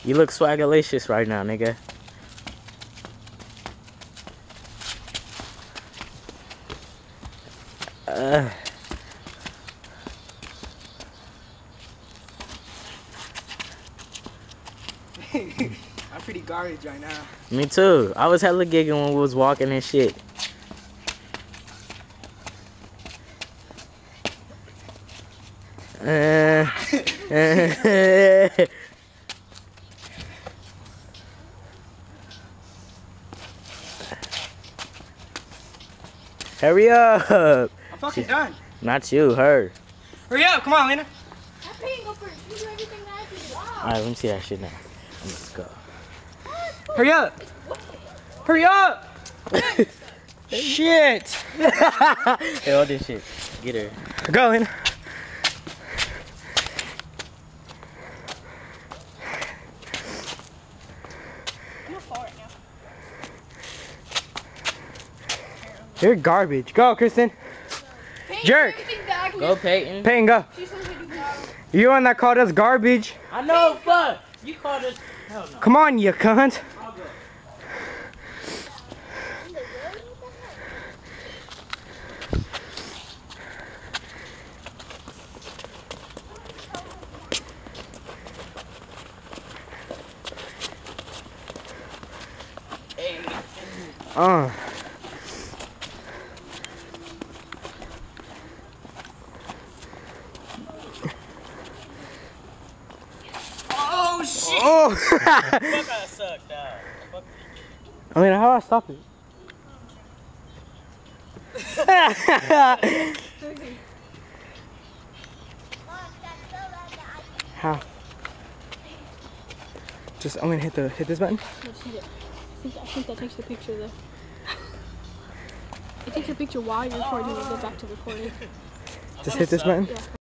You look swagalicious right now, nigga. I'm pretty garbage right now. Me too. I was hella gigging when we was walking and shit. Hurry up. I'm fucking done. Not you, her. Hurry up, come on, Lena. I'm paying go first. You do everything that I do. Alright, let me see that shit now. Let's go. Hurry up. Hurry up. Shit. Hey, all this shit. Get her. Go, Lena. I'm gonna fall right now. You're garbage. Go, Kristen. Paying Jerk. everything that I can Go, do. Peyton. Payne, go. She's supposed to do that. You're the one that called us garbage. I know, fuck. You called us. Hell no. Come on, you cunt. I'll go. Oh, shit. Oh. Fuck, I sucked out. Fuck. I mean, how do I stop it? How? Just, I'm gonna hit this button. Just hit it. I think that takes the picture though. It takes a picture while you're recording and go back to recording. Just hit this button. Yeah.